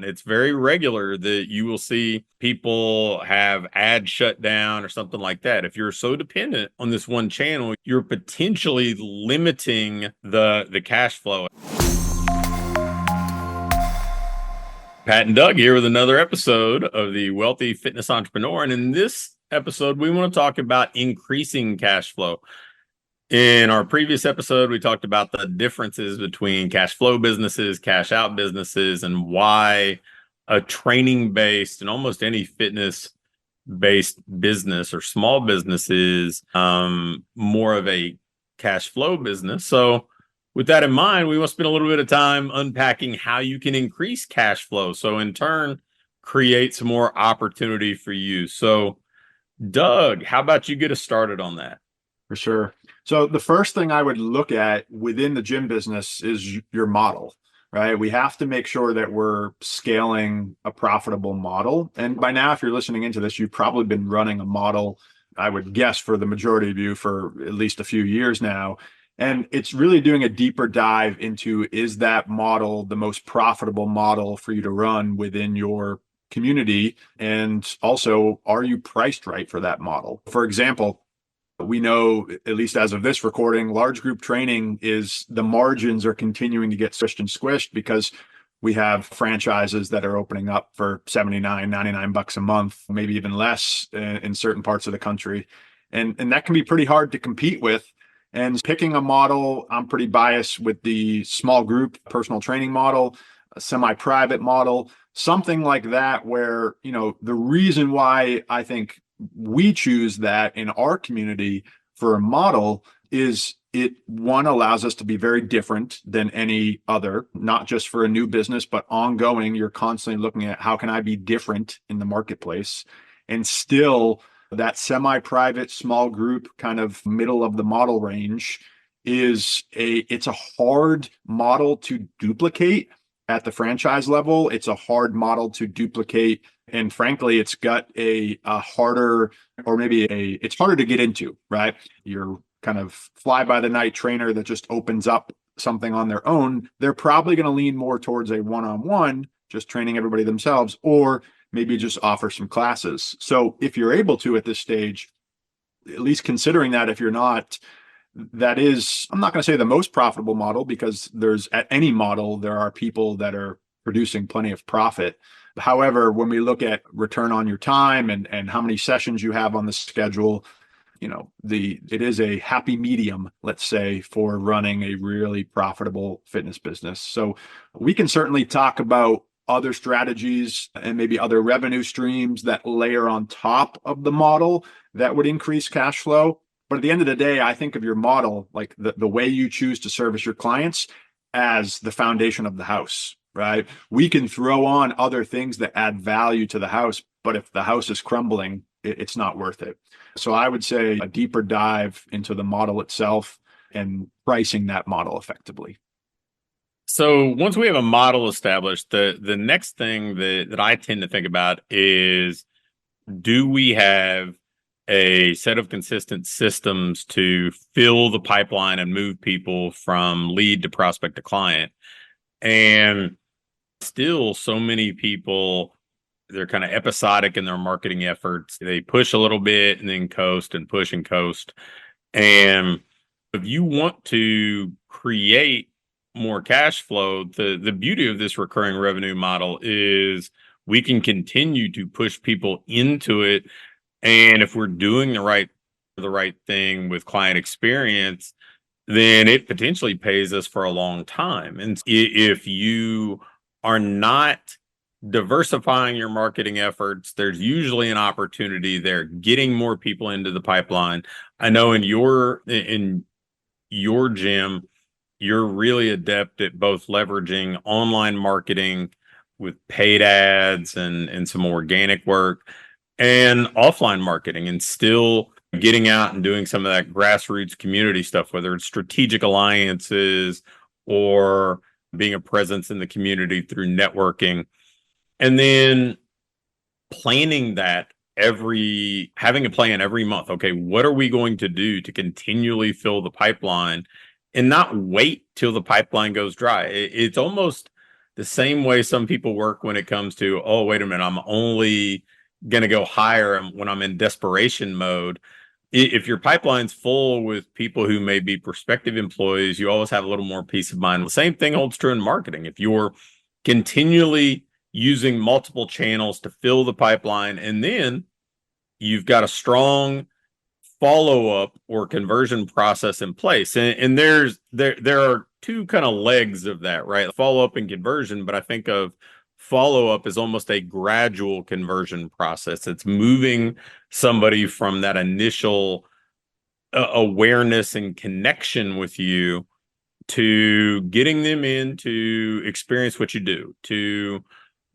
It's very regular that you will see people have ads shut down or something like that. If you're so dependent on this one channel, you're potentially limiting the cash flow. Pat and Doug here with another episode of the Wealthy Fitness Entrepreneur. And in this episode, we want to talk about increasing cash flow. In our previous episode, we talked about the differences between cash flow businesses, cash out businesses, and why a training based and almost any fitness based business or small business is more of a cash flow business. So with that in mind, we want to spend a little bit of time unpacking how you can increase cash flow. So in turn, create some more opportunity for you. So Doug, how about you get us started on that? For sure. So the first thing I would look at within the gym business is your model, right? We have to make sure that we're scaling a profitable model. And by now, if you're listening into this, you've probably been running a model, I would guess, for the majority of you for at least a few years now. And it's really doing a deeper dive into, is that model the most profitable model for you to run within your community? And also, are you priced right for that model? For example, we know, at least as of this recording, large group training is the margins are continuing to get squished because we have franchises that are opening up for 79, 99 bucks a month, maybe even less in certain parts of the country. And that can be pretty hard to compete with. And picking a model, I'm pretty biased with the small group personal training model, a semi-private model, something like that, where, the reason why I think we choose that in our community for a model is it, one, allows us to be very different than any other, not just for a new business, but ongoing. You're constantly looking at, how can I be different in the marketplace? And still, that semi-private small group kind of middle of the model range it's a hard model to duplicate at the franchise level. It's a hard model to duplicate. And frankly, it's got a harder, or maybe it's harder to get into, right? You're kind of fly by the night trainer that just opens up something on their own. They're probably going to lean more towards a one-on-one, just training everybody themselves, or maybe just offer some classes. So if you're able to at this stage, at least considering that, if you're not, that is, I'm not going to say the most profitable model, because at any model, there are people that are producing plenty of profit. However, when we look at return on your time and how many sessions you have on the schedule, it is a happy medium, let's say, for running a really profitable fitness business. So we can certainly talk about other strategies and maybe other revenue streams that layer on top of the model that would increase cash flow. But at the end of the day, I think of your model, like the way you choose to service your clients, as the foundation of the house, right? We can throw on other things that add value to the house, but if the house is crumbling, it's not worth it. So I would say a deeper dive into the model itself and pricing that model effectively. So once we have a model established, the next thing that I tend to think about is, do we have a set of consistent systems to fill the pipeline and move people from lead to prospect to client? And still, so many people, they're kind of episodic in their marketing efforts. They push a little bit and then coast and push and coast. And if you want to create more cash flow, the beauty of this recurring revenue model is we can continue to push people into it. And if we're doing the right thing with client experience, then it potentially pays us for a long time. And if you are not diversifying your marketing efforts, there's usually an opportunity there, getting more people into the pipeline. I know in your gym, you're really adept at both leveraging online marketing with paid ads and some organic work, and offline marketing, and still getting out and doing some of that grassroots community stuff, whether it's strategic alliances or being a presence in the community through networking. And then planning that having a plan every month. Okay, what are we going to do to continually fill the pipeline and not wait till the pipeline goes dry? It's almost the same way some people work when it comes to, oh, wait a minute, I'm only going to go higher when I'm in desperation mode. If your pipeline's full with people who may be prospective employees, you always have a little more peace of mind. The same thing holds true in marketing. If you're continually using multiple channels to fill the pipeline, and then you've got a strong follow-up or conversion process in place. And there are two kind of legs of that, right? Follow-up and conversion, but I think of follow-up as almost a gradual conversion process. It's moving somebody from that initial awareness and connection with you to getting them in to experience what you do, to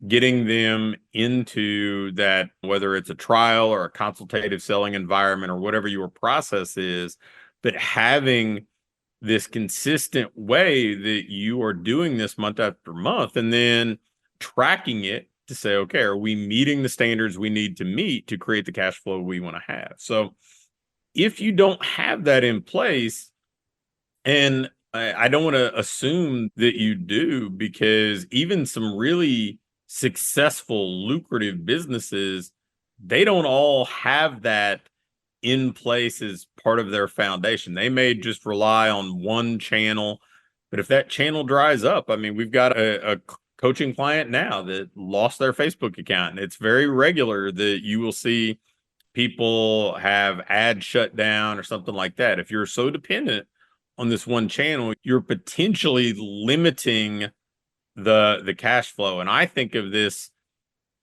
getting them into that, whether it's a trial or a consultative selling environment or whatever your process is, but having this consistent way that you are doing this month after month, and then tracking it to say, okay, are we meeting the standards we need to meet to create the cash flow we want to have? So if you don't have that in place, and I don't want to assume that you do, because even some really successful, lucrative businesses, they don't all have that in place as part of their foundation. They may just rely on one channel, but if that channel dries up, I mean, we've got a coaching client now that lost their Facebook account, and it's very regular that you will see people have ads shut down or something like that. If you're so dependent on this one channel, you're potentially limiting the cash flow. And I think of this,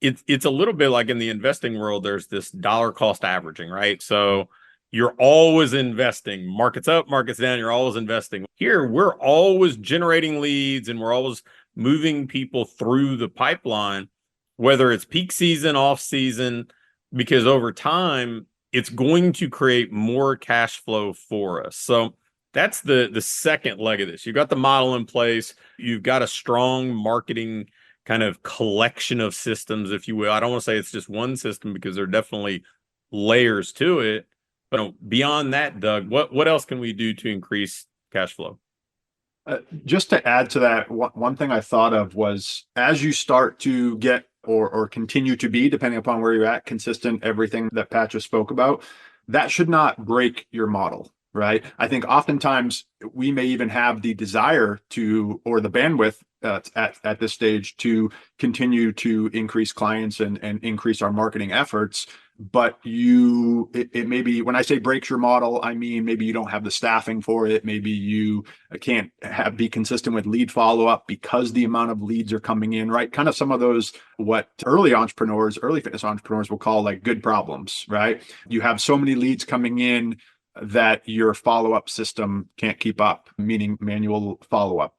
it's a little bit like in the investing world, there's this dollar cost averaging, right? So you're always investing, markets up, markets down, you're always investing. Here, we're always generating leads and we're always moving people through the pipeline, whether it's peak season, off season, because over time, it's going to create more cash flow for us. So that's the second leg of this. You've got the model in place. You've got a strong marketing kind of collection of systems, if you will. I don't want to say it's just one system because there are definitely layers to it. But beyond that, Doug, what else can we do to increase cash flow? Just to add to that, one thing I thought of was as you start to get or continue to be, depending upon where you're at, consistent, everything that Pat just spoke about, that should not break your model, right? I think oftentimes we may even have the desire to, or the bandwidth at this stage to continue to increase clients and increase our marketing efforts. But it may be, when I say breaks your model, I mean, maybe you don't have the staffing for it. Maybe you can't be consistent with lead follow-up because the amount of leads are coming in, right? Kind of some of those, what early fitness entrepreneurs will call like good problems, right? You have so many leads coming in that your follow-up system can't keep up, meaning manual follow-up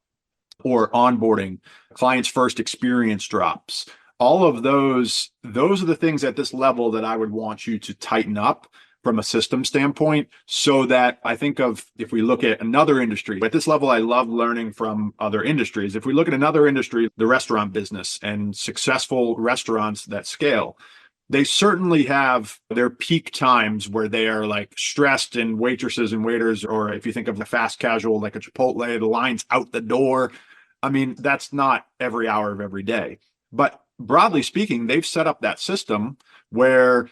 or onboarding, client's first experience drops. All of those are the things at this level that I would want you to tighten up from a system standpoint, so that I think of, if we look at another industry, at this level, I love learning from other industries. If we look at another industry, the restaurant business and successful restaurants that scale, they certainly have their peak times where they are like stressed, and waitresses and waiters, or if you think of the fast casual, like a Chipotle, the line's out the door. I mean, that's not every hour of every day. But broadly speaking, they've set up that system where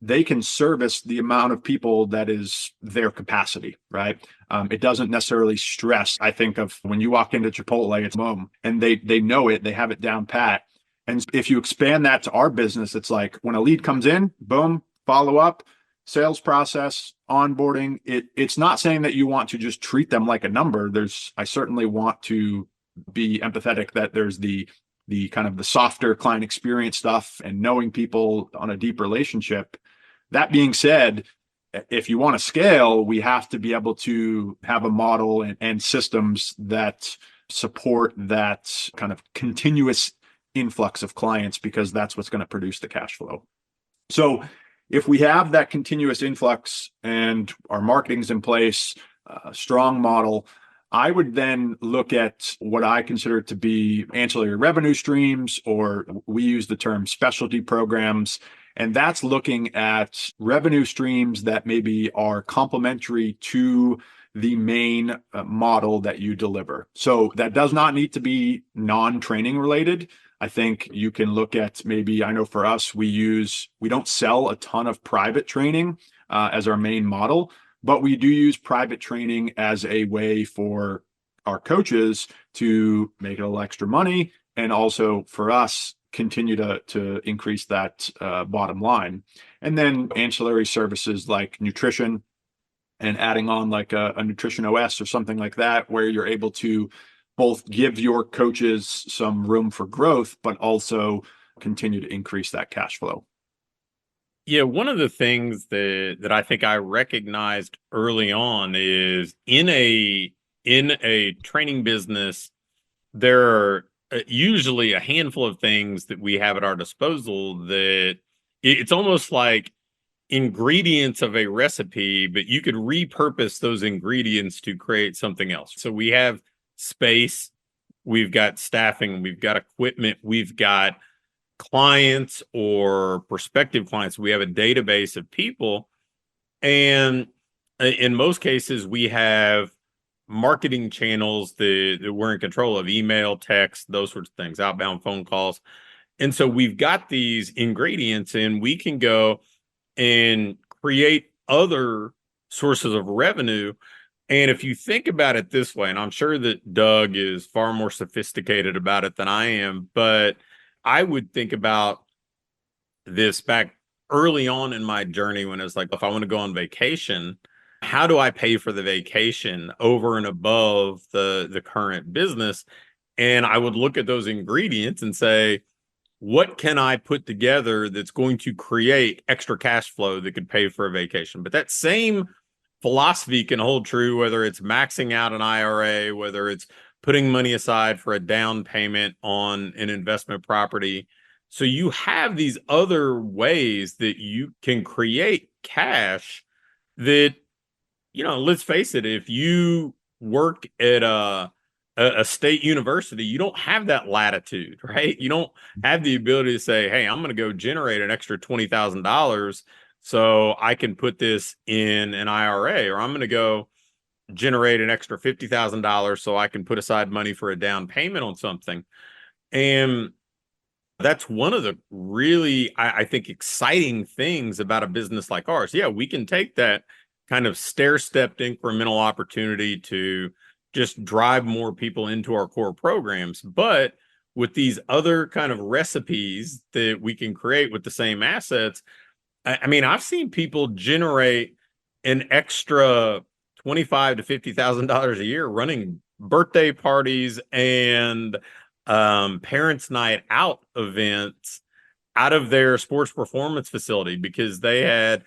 they can service the amount of people that is their capacity, right? It doesn't necessarily stress. I think of when you walk into Chipotle, it's boom, and they know it, they have it down pat. And if you expand that to our business, it's like when a lead comes in, boom, follow up, sales process, onboarding. It's not saying that you want to just treat them like a number. I certainly want to be empathetic that there's the kind of the softer client experience stuff and knowing people on a deep relationship. That being said, if you want to scale, we have to be able to have a model and systems that support that kind of continuous influx of clients, because that's what's going to produce the cash flow. So if we have that continuous influx and our marketing's in place, a strong model, I would then look at what I consider to be ancillary revenue streams, or we use the term specialty programs. And that's looking at revenue streams that maybe are complementary to the main model that you deliver. So that does not need to be non-training related. I think you can look at maybe, I know for us, we don't sell a ton of private training as our main model, but we do use private training as a way for our coaches to make a little extra money, and also for us continue to increase that bottom line. And then ancillary services like nutrition, and adding on like a nutrition OS or something like that, where you're able to both give your coaches some room for growth, but also continue to increase that cash flow. Yeah, one of the things that I think I recognized early on is in a training business, there are usually a handful of things that we have at our disposal that it's almost like ingredients of a recipe, but you could repurpose those ingredients to create something else. So we have space, we've got staffing, we've got equipment, we've got clients or prospective clients. We have a database of people. And in most cases, we have marketing channels that we're in control of: email, text, those sorts of things, outbound phone calls. And so we've got these ingredients, and we can go and create other sources of revenue. And if you think about it this way, and I'm sure that Doug is far more sophisticated about it than I am, but I would think about this back early on in my journey when it's like, if I want to go on vacation, how do I pay for the vacation over and above the current business? And I would look at those ingredients and say, what can I put together that's going to create extra cash flow that could pay for a vacation? But that same philosophy can hold true whether it's maxing out an IRA, whether it's putting money aside for a down payment on an investment property. So you have these other ways that you can create cash that, let's face it, if you work at a state university, you don't have that latitude, right? You don't have the ability to say, hey, I'm going to go generate an extra $20,000 so I can put this in an IRA, or I'm going to go generate an extra $50,000 so I can put aside money for a down payment on something. And that's one of the really, I think, exciting things about a business like ours. Yeah, we can take that kind of stair-stepped incremental opportunity to just drive more people into our core programs. But with these other kind of recipes that we can create with the same assets, I mean, I've seen people generate an extra $25,000 to $50,000 a year running birthday parties and parents' night out events out of their sports performance facility because they had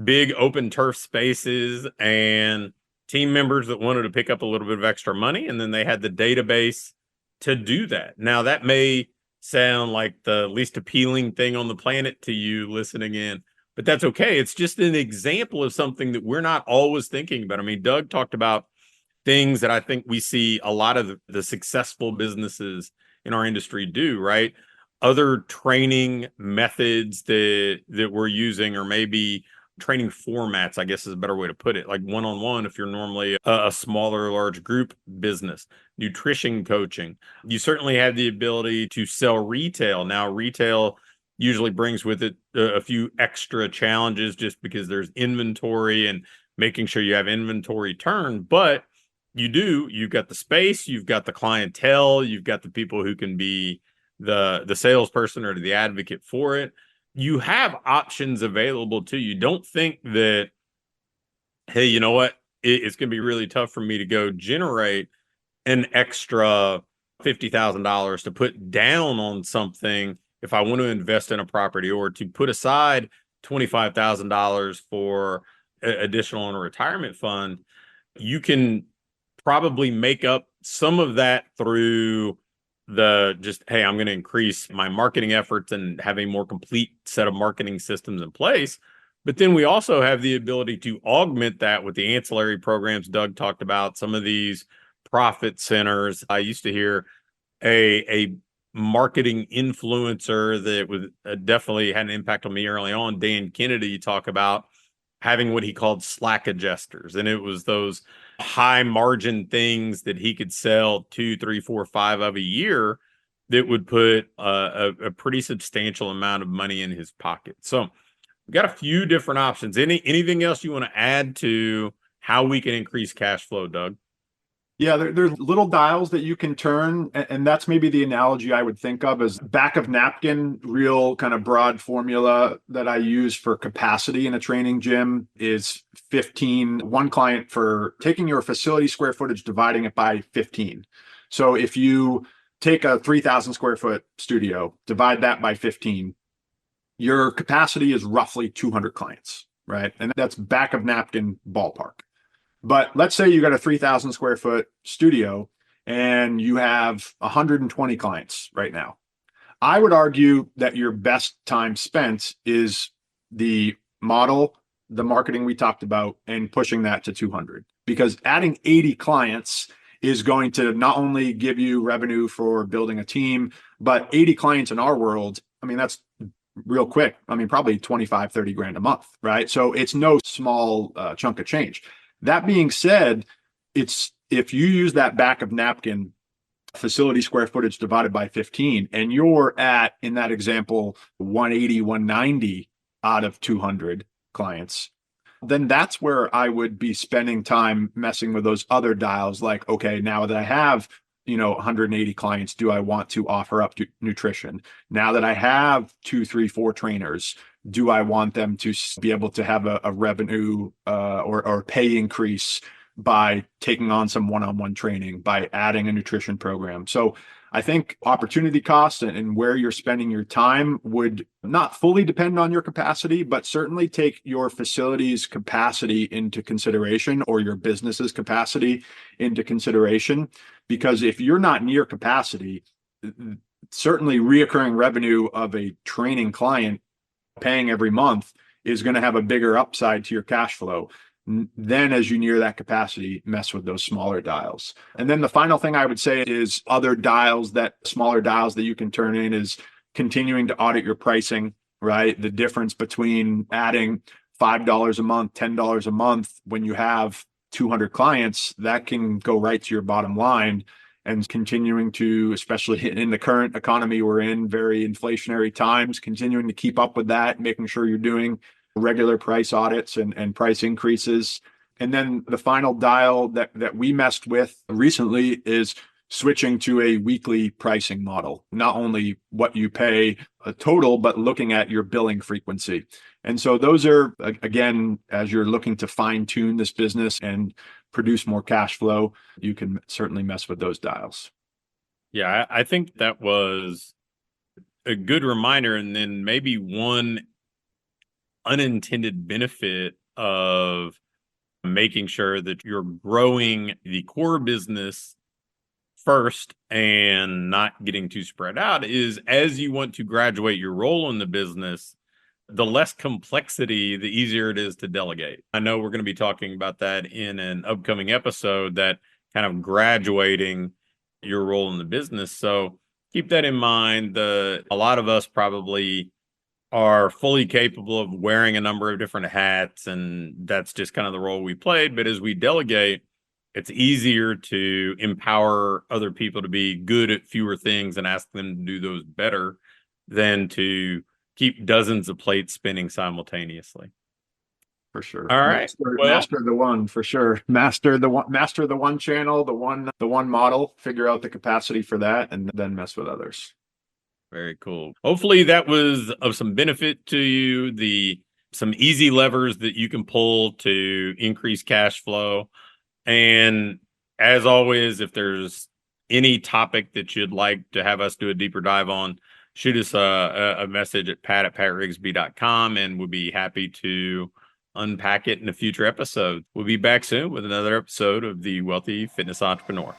big open turf spaces and team members that wanted to pick up a little bit of extra money, and then they had the database to do that. Now, that may sound like the least appealing thing on the planet to you listening in, but that's okay. It's just an example of something that we're not always thinking about. I mean, Doug talked about things that I think we see a lot of the successful businesses in our industry do, right? Other training methods that we're using, or maybe training formats, I guess is a better way to put it, like one-on-one if you're normally a smaller or large group business. Nutrition coaching. You certainly have the ability to sell retail. Now, retail usually brings with it a few extra challenges just because there's inventory and making sure you have inventory turn, but you've got the space, you've got the clientele, you've got the people who can be the salesperson or the advocate for it. You have options available to you. Don't think that, hey, you know what? It's going to be really tough for me to go generate an extra $50,000 to put down on something if I want to invest in a property, or to put aside $25,000 for additional on a retirement fund. You can probably make up some of that through hey, I'm going to increase my marketing efforts and have a more complete set of marketing systems in place. But then we also have the ability to augment that with the ancillary programs Doug talked about, some of these profit centers. I used to hear a marketing influencer that was definitely had an impact on me early on, Dan Kennedy, talk about having what he called Slack adjusters. And it was those high margin things that he could sell 2, 3, 4, 5 of a year that would put a pretty substantial amount of money in his pocket. So we've got a few different options. Anything else you want to add to how we can increase cash flow, Doug? Yeah, there's little dials that you can turn, and that's maybe the analogy I would think of as back of napkin, real kind of broad formula that I use for capacity in a training gym is 15, one client for taking your facility square footage, dividing it by 15. So if you take a 3,000 square foot studio, divide that by 15, your capacity is roughly 200 clients, right? And that's back of napkin ballpark. But let's say you got a 3,000 square foot studio and you have 120 clients right now. I would argue that your best time spent is the model, the marketing we talked about, and pushing that to 200. Because adding 80 clients is going to not only give you revenue for building a team, but 80 clients in our world, I mean, that's real quick. I mean, probably 25, 30 grand a month, right? So it's no small chunk of change. That being said, it's if you use that back of napkin facility square footage divided by 15, and you're at, in that example, 180, 190 out of 200 clients, then that's where I would be spending time messing with those other dials. Like, okay, now that I have 180 clients, do I want to offer up nutrition? Now that I have 2, 3, 4 trainers, do I want them to be able to have a revenue or pay increase by taking on some one-on-one training, by adding a nutrition program? So I think opportunity cost and where you're spending your time would not fully depend on your capacity, but certainly take your facility's capacity into consideration, or your business's capacity into consideration. Because if you're not near capacity, certainly reoccurring revenue of a training client paying every month is going to have a bigger upside to your cash flow. Then as you near that capacity, mess with those smaller dials. And then the final thing I would say is other dials, that smaller dials that you can turn in, is continuing to audit your pricing, right? The difference between adding $5 a month, $10 a month when you have 200 clients, that can go right to your bottom line. And continuing to, especially in the current economy we're in, very inflationary times, continuing to keep up with that, making sure you're doing regular price audits and price increases. And then the final dial that we messed with recently is switching to a weekly pricing model. Not only what you pay a total, but looking at your billing frequency. And so those are, again, as you're looking to fine tune this business and produce more cash flow, you can certainly mess with those dials. Yeah, I think that was a good reminder. And then maybe one unintended benefit of making sure that you're growing the core business first and not getting too spread out is, as you want to graduate your role in the business, the less complexity, the easier it is to delegate. I know we're going to be talking about that in an upcoming episode, that kind of graduating your role in the business. So keep that in mind. A lot of us probably are fully capable of wearing a number of different hats, and that's just kind of the role we played. But as we delegate, it's easier to empower other people to be good at fewer things and ask them to do those better than to keep dozens of plates spinning simultaneously. For sure. All right. Master the one, for sure. Master the one channel, the one model, figure out the capacity for that, and then mess with others. Very cool. Hopefully that was of some benefit to you. Some easy levers that you can pull to increase cash flow. And as always, if there's any topic that you'd like to have us do a deeper dive on, shoot us a message at pat@patrigsby.com, and we'll be happy to unpack it in a future episode. We'll be back soon with another episode of The Wealthy Fitness Entrepreneur.